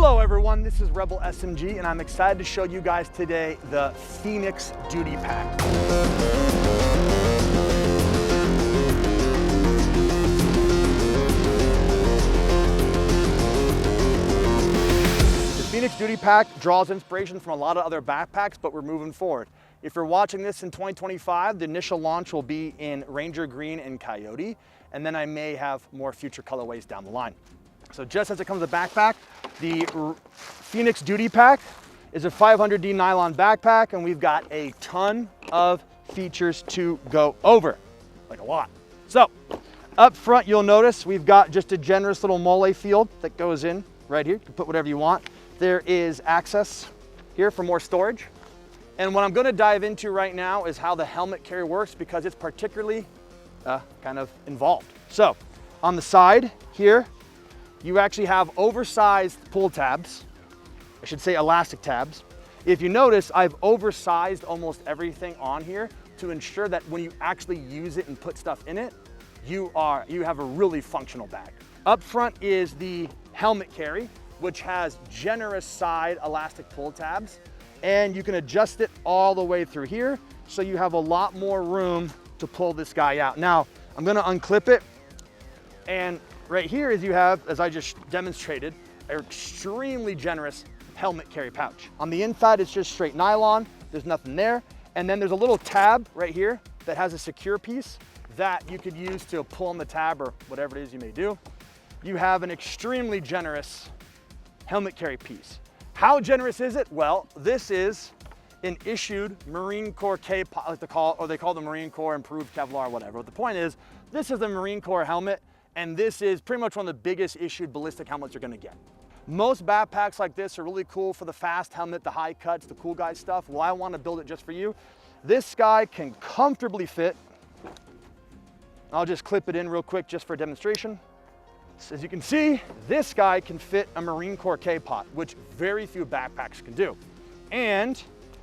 Hello everyone, this is Rebel SMG and I'm excited to show you guys today the Phøenix Duty Pack. The Phøenix Duty Pack draws inspiration from a lot of other backpacks, but we're moving forward. If you're watching this in 2025, the initial launch will be in Ranger Green and Coyote, and then I may have more future colorways down the line. So just as it comes with a backpack, the Phøenix Duty Pack is a 500D nylon backpack, and we've got a ton of features to go over, like a lot. So up front, you'll notice we've got just a generous little mole field that goes in right here. You can put whatever you want. There is access here for more storage. And what I'm gonna dive into right now is how the helmet carry works, because it's particularly kind of involved. So on the side here, you actually have oversized pull tabs. I should say elastic tabs. If you notice, I've oversized almost everything on here to ensure that when you actually use it and put stuff in it, you have a really functional bag. Up front is the helmet carry, which has generous side elastic pull tabs, and you can adjust it all the way through here, so you have a lot more room to pull this guy out. Now, I'm gonna unclip it, and right here is you have, as I just demonstrated, an extremely generous helmet carry pouch. On the inside, it's just straight nylon. There's nothing there. And then there's a little tab right here that has a secure piece that you could use to pull on the tab or whatever it is you may do. You have an extremely generous helmet carry piece. How generous is it? Well, this is an issued Marine Corps K-pot, like they call the Marine Corps Improved Kevlar, whatever. But the point is, this is the Marine Corps helmet, and this is pretty much one of the biggest issued ballistic helmets you're gonna get. Most backpacks like this are really cool for the fast helmet, the high cuts, the cool guy stuff. Well, I wanna build it just for you. This guy can comfortably fit. I'll just clip it in real quick just for a demonstration. So as you can see, this guy can fit a Marine Corps K-pot, which very few backpacks can do. And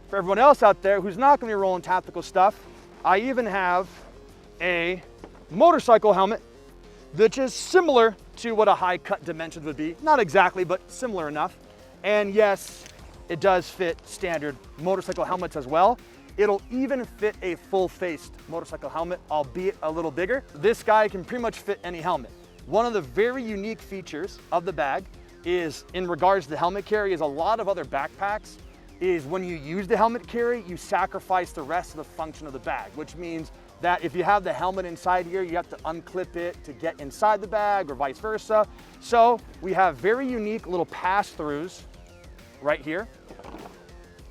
for everyone else out there who's not gonna be rolling tactical stuff, I even have a motorcycle helmet which is similar to what a high cut dimensions would be. Not exactly, but similar enough. And yes, it does fit standard motorcycle helmets as well. It'll even fit a full-faced motorcycle helmet, albeit a little bigger. This guy can pretty much fit any helmet. One of the very unique features of the bag is, in regards to the helmet carry, is a lot of other backpacks is when you use the helmet carry, you sacrifice the rest of the function of the bag, which means that if you have the helmet inside here, you have to unclip it to get inside the bag or vice versa. So we have very unique little pass-throughs right here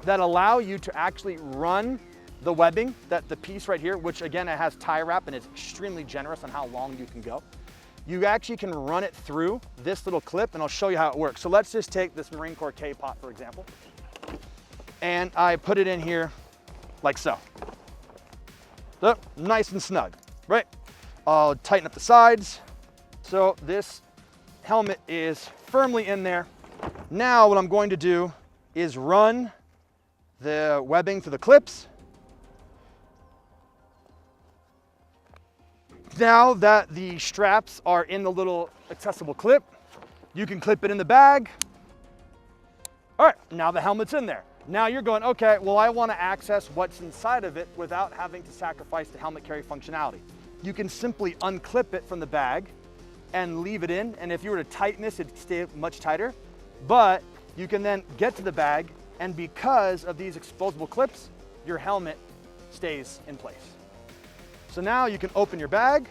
that allow you to actually run the webbing, that the piece right here, which again, it has tie wrap and it's extremely generous on how long you can go. You actually can run it through this little clip, and I'll show you how it works. So let's just take this Marine Corps K-pot, for example, and I put it in here like so. So, nice and snug, right? I'll tighten up the sides. So this helmet is firmly in there. Now what I'm going to do is run the webbing through the clips. Now that the straps are in the little accessible clip, you can clip it in the bag. All right, now the helmet's in there. Now you're going, okay, well, I want to access what's inside of it without having to sacrifice the helmet carry functionality. You can simply unclip it from the bag and leave it in. And if you were to tighten this, it'd stay much tighter. But you can then get to the bag, and because of these exposable clips, your helmet stays in place. So now you can open your bag,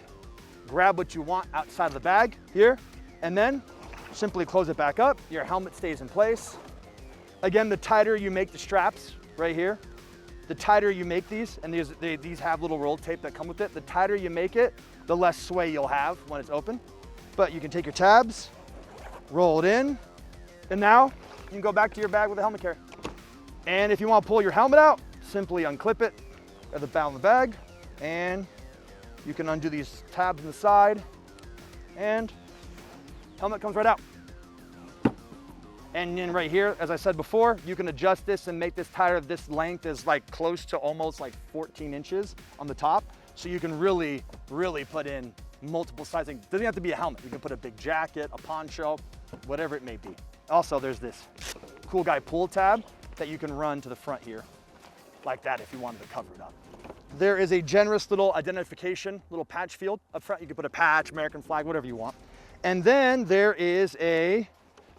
grab what you want outside of the bag here, and then simply close it back up. Your helmet stays in place. Again, the tighter you make the straps right here, the tighter you make these, and these have little roll tape that come with it, the tighter you make it, the less sway you'll have when it's open. But you can take your tabs, roll it in, and now you can go back to your bag with a helmet carry. And if you want to pull your helmet out, simply unclip it at the bow of the bag, and you can undo these tabs on the side, and helmet comes right out. And then right here, as I said before, you can adjust this and make this tighter. This length is like close to almost like 14 inches on the top. So you can really, really put in multiple sizing. Doesn't have to be a helmet. You can put a big jacket, a poncho, whatever it may be. Also, there's this cool guy pull tab that you can run to the front here, like that if you wanted to cover it up. There is a generous little identification, little patch field up front. You can put a patch, American flag, whatever you want. And then there is a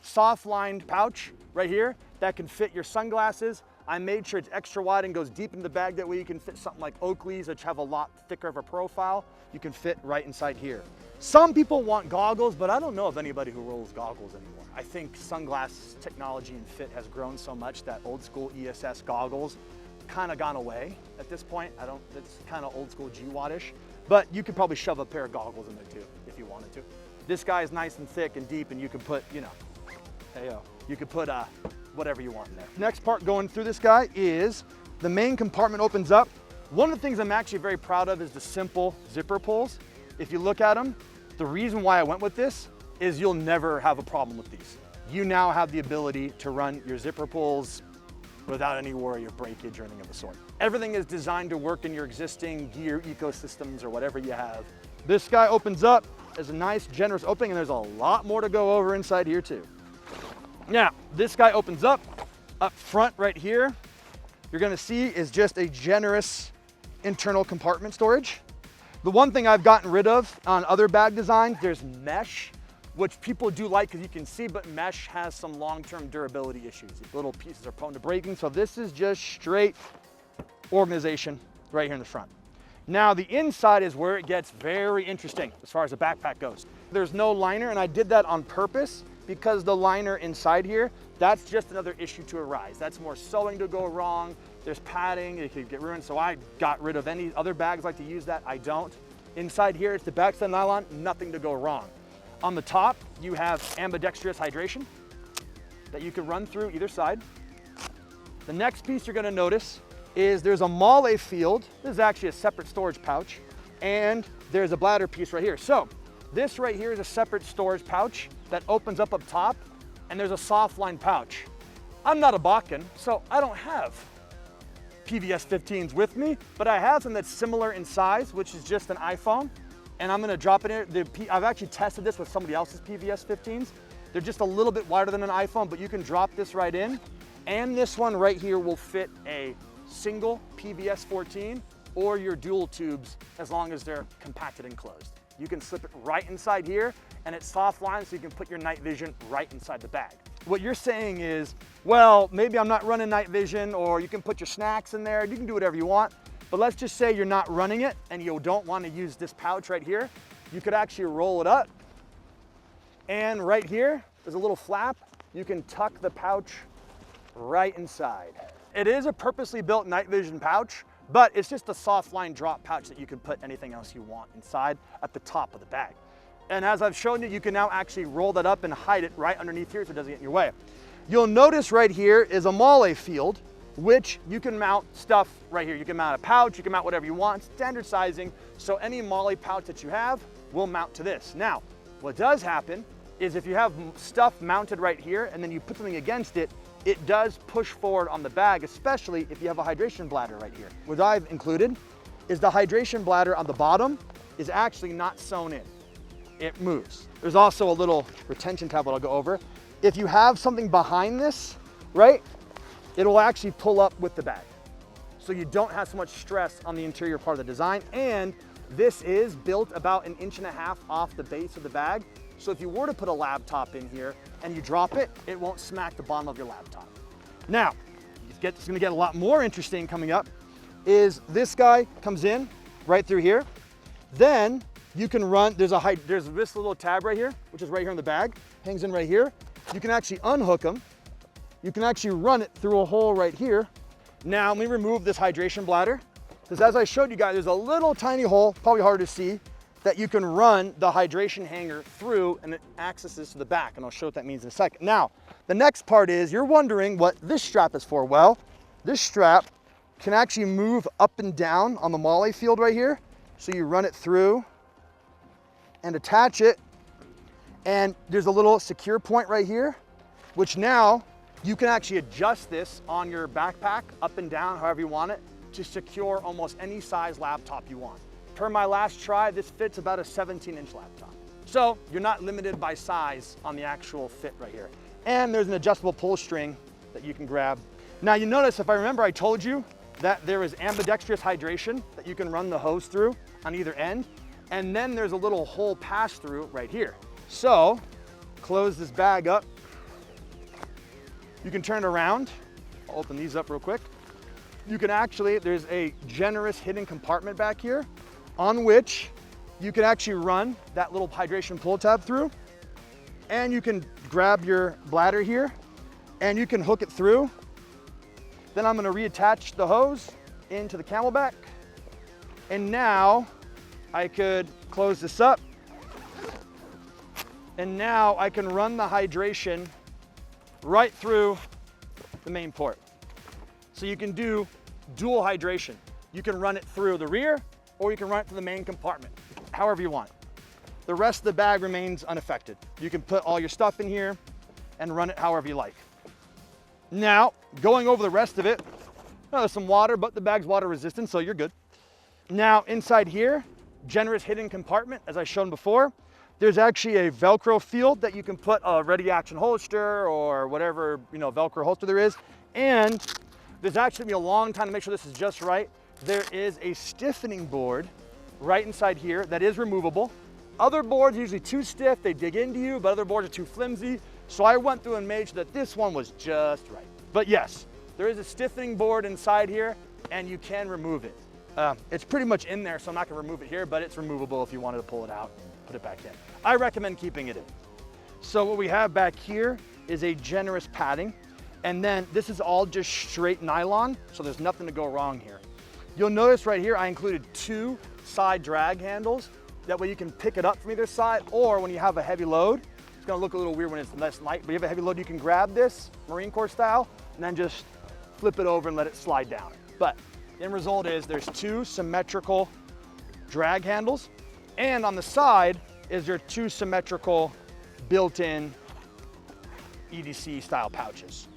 soft lined pouch right here that can fit your sunglasses. I made sure it's extra wide and goes deep in the bag. That way you can fit something like Oakleys, which have a lot thicker of a profile. You can fit right inside here. Some people want goggles, but I don't know of anybody who rolls goggles anymore. I think sunglass technology and fit has grown so much that old school ESS goggles kind of gone away at this point. It's kind of old school GWAT-ish, but you could probably shove a pair of goggles in there too if you wanted to. This guy is nice and thick and deep, and you can put, you know, you could put whatever you want in there. Next part going through this guy is the main compartment opens up. One of the things I'm actually very proud of is the simple zipper pulls. If you look at them, the reason why I went with this is you'll never have a problem with these. You now have the ability to run your zipper pulls without any worry of breakage or anything of the sort. Everything is designed to work in your existing gear ecosystems or whatever you have. This guy opens up as a nice generous opening, and there's a lot more to go over inside here too. Now, this guy opens up front right here. You're gonna see is just a generous internal compartment storage. The one thing I've gotten rid of on other bag designs, there's mesh, which people do like because you can see, but mesh has some long-term durability issues. These little pieces are prone to breaking, so this is just straight organization right here in the front. Now, the inside is where it gets very interesting as far as the backpack goes. There's no liner, and I did that on purpose because the liner inside here, that's just another issue to arise. That's more sewing to go wrong. There's padding, it could get ruined. So I got rid of any other bags like to use that. I don't. Inside here, it's the backside nylon, nothing to go wrong. On the top, you have ambidextrous hydration that you can run through either side. The next piece you're gonna notice is there's a Mole field. This is actually a separate storage pouch, and there's a bladder piece right here. So this right here is a separate storage pouch that opens up top, and there's a soft line pouch. I'm not a Bakken, so I don't have PVS 15s with me, but I have some that's similar in size, which is just an iPhone, and I'm gonna drop it in. I've actually tested this with somebody else's PVS 15s. They're just a little bit wider than an iPhone, but you can drop this right in, and this one right here will fit a single PVS 14 or your dual tubes as long as they're compacted and closed. You can slip it right inside here, and it's soft line, so you can put your night vision right inside the bag. What you're saying is, well, maybe I'm not running night vision, or you can put your snacks in there, you can do whatever you want, but let's just say you're not running it and you don't want to use this pouch right here. You could actually roll it up, and right here, there's a little flap. You can tuck the pouch right inside. It is a purposely built night vision pouch, but it's just a soft line drop pouch that you can put anything else you want inside at the top of the bag. And as I've shown you, you can now actually roll that up and hide it right underneath here so it doesn't get in your way. You'll notice right here is a Mole field, which you can mount stuff right here. You can mount a pouch, you can mount whatever you want, standard sizing. So any Mole pouch that you have will mount to this. Now, what does happen is if you have stuff mounted right here and then you put something against it, it does push forward on the bag, especially if you have a hydration bladder right here. What I've included is the hydration bladder on the bottom is actually not sewn in. It moves. There's also a little retention tab that I'll go over. If you have something behind this, right, it will actually pull up with the bag. So you don't have so much stress on the interior part of the design. And this is built about 1.5 inches off the base of the bag. So if you were to put a laptop in here and you drop it, it won't smack the bottom of your laptop. Now, it's gonna get a lot more interesting coming up, is this guy comes in right through here. Then you can run, there's this little tab right here, which is right here in the bag, hangs in right here. You can actually unhook them. You can actually run it through a hole right here. Now, let me remove this hydration bladder, because as I showed you guys, there's a little tiny hole, probably hard to see, that you can run the hydration hanger through, and it accesses to the back, and I'll show what that means in a second. Now, the next part is you're wondering what this strap is for. Well, this strap can actually move up and down on the Mole field right here. So you run it through and attach it, and there's a little secure point right here, which now you can actually adjust this on your backpack up and down however you want it to secure almost any size laptop you want. Per my last try, this fits about a 17-inch laptop. So you're not limited by size on the actual fit right here. And there's an adjustable pull string that you can grab. Now you notice, if I remember, I told you that there is ambidextrous hydration that you can run the hose through on either end. And then there's a little hole pass through right here. So close this bag up. You can turn it around. I'll open these up real quick. You can actually, there's a generous hidden compartment back here on which you can actually run that little hydration pull tab through, and you can grab your bladder here and you can hook it through. Then I'm gonna reattach the hose into the camelback. And now I could close this up. And now I can run the hydration right through the main port. So you can do dual hydration. You can run it through the rear, or you can run it through the main compartment, however you want. The rest of the bag remains unaffected. You can put all your stuff in here and run it however you like. Now, going over the rest of it, there's some water, but the bag's water resistant, so you're good. Now, inside here, generous hidden compartment, as I shown before, there's actually a Velcro field that you can put a ready action holster or whatever, Velcro holster there is. And there's actually gonna be a long time to make sure this is just right. There is a stiffening board right inside here that is removable. Other boards are usually too stiff, they dig into you, but other boards are too flimsy. So I went through and made sure that this one was just right. But yes, there is a stiffening board inside here and you can remove it. It's pretty much in there, so I'm not gonna remove it here, but it's removable if you wanted to pull it out and put it back in. I recommend keeping it in. So what we have back here is a generous padding, and then this is all just straight nylon, so there's nothing to go wrong here. You'll notice right here, I included 2 side drag handles. That way you can pick it up from either side, or when you have a heavy load, it's gonna look a little weird when it's less light, but you have a heavy load, you can grab this Marine Corps style, and then just flip it over and let it slide down. But the end result is there's 2 symmetrical drag handles, and on the side is there 2 symmetrical built-in EDC style pouches.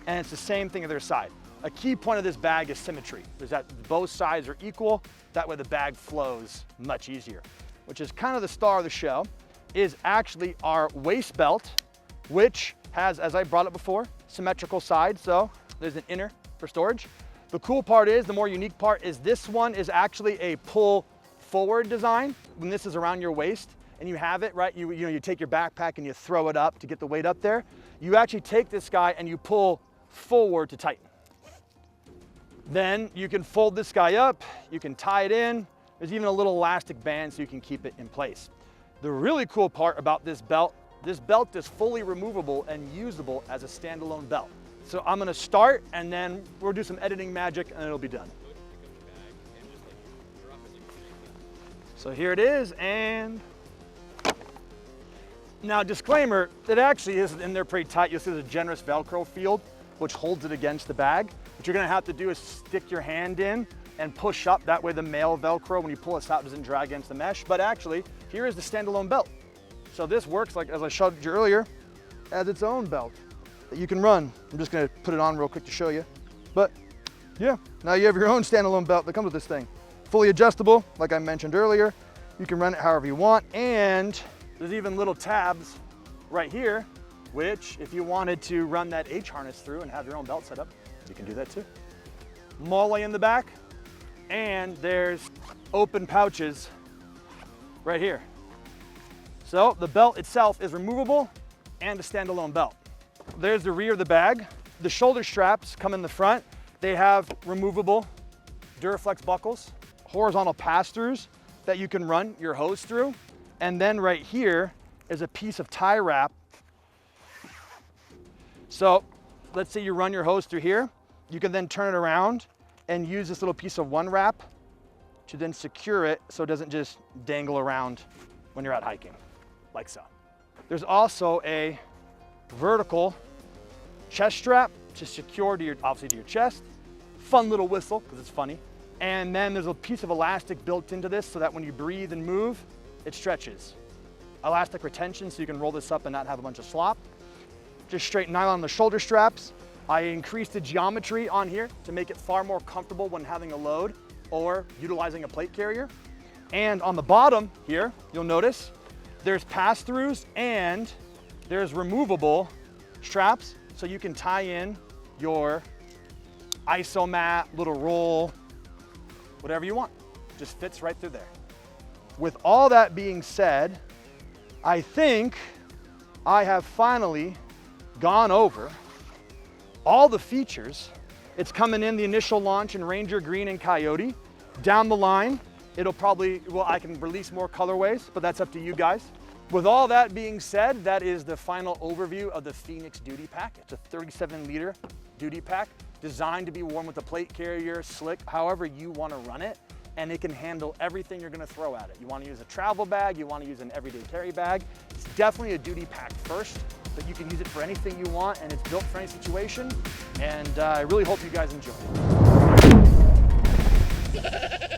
And it's the same thing on their side. A key point of this bag is symmetry. Is that both sides are equal. That way the bag flows much easier, which is kind of the star of the show, is actually our waist belt, which has, as I brought up before, symmetrical sides. So there's an inner for storage. The cool part is, the more unique part is this one is actually a pull forward design. When this is around your waist and you have it, right, you take your backpack and you throw it up to get the weight up there. You actually take this guy and you pull forward to tighten. Then you can fold this guy up, you can tie it in. There's even a little elastic band so you can keep it in place. The really cool part about this belt is fully removable and usable as a standalone belt. So I'm gonna start and then we'll do some editing magic and it'll be done. So here it is, and now disclaimer, it actually is in there pretty tight. You'll see there's a generous Velcro field which holds it against the bag. What you're gonna have to do is stick your hand in and push up. That way the male Velcro, when you pull this out, doesn't drag against the mesh. But actually, here is the standalone belt. So this works, like as I showed you earlier, as its own belt that you can run. I'm just gonna put it on real quick to show you. But yeah, now you have your own standalone belt that comes with this thing. Fully adjustable, like I mentioned earlier. You can run it however you want. And there's even little tabs right here, which if you wanted to run that H harness through and have your own belt set up, you can do that too. MOLLE in the back, and there's open pouches right here. So the belt itself is removable and a standalone belt. There's the rear of the bag. The shoulder straps come in the front. They have removable Duraflex buckles, horizontal pass-throughs that you can run your hose through. And then right here is a piece of tie wrap. So let's say you run your hose through here. You can then turn it around and use this little piece of one wrap to then secure it so it doesn't just dangle around when you're out hiking, like so. There's also a vertical chest strap to secure to your, obviously to your chest. Fun little whistle, because it's funny. And then there's a piece of elastic built into this so that when you breathe and move, it stretches. Elastic retention, so you can roll this up and not have a bunch of slop. Just straight nylon on the shoulder straps. I increased the geometry on here to make it far more comfortable when having a load or utilizing a plate carrier. And on the bottom here, you'll notice there's pass-throughs and there's removable straps so you can tie in your ISO mat, little roll, whatever you want. Just fits right through there. With all that being said, I think I have finally gone over all the features. It's coming in the initial launch in Ranger Green and Coyote. Down the line, it'll probably, well, I can release more colorways, but that's up to you guys. With all that being said, that is the final overview of the Phøenix Duty Pack. It's a 37-liter duty pack designed to be worn with a plate carrier, slick, however you want to run it, and it can handle everything you're going to throw at it. You want to use a travel bag, you want to use an everyday carry bag. It's definitely a duty pack first, but you can use it for anything you want, and it's built for any situation, and I really hope you guys enjoy it.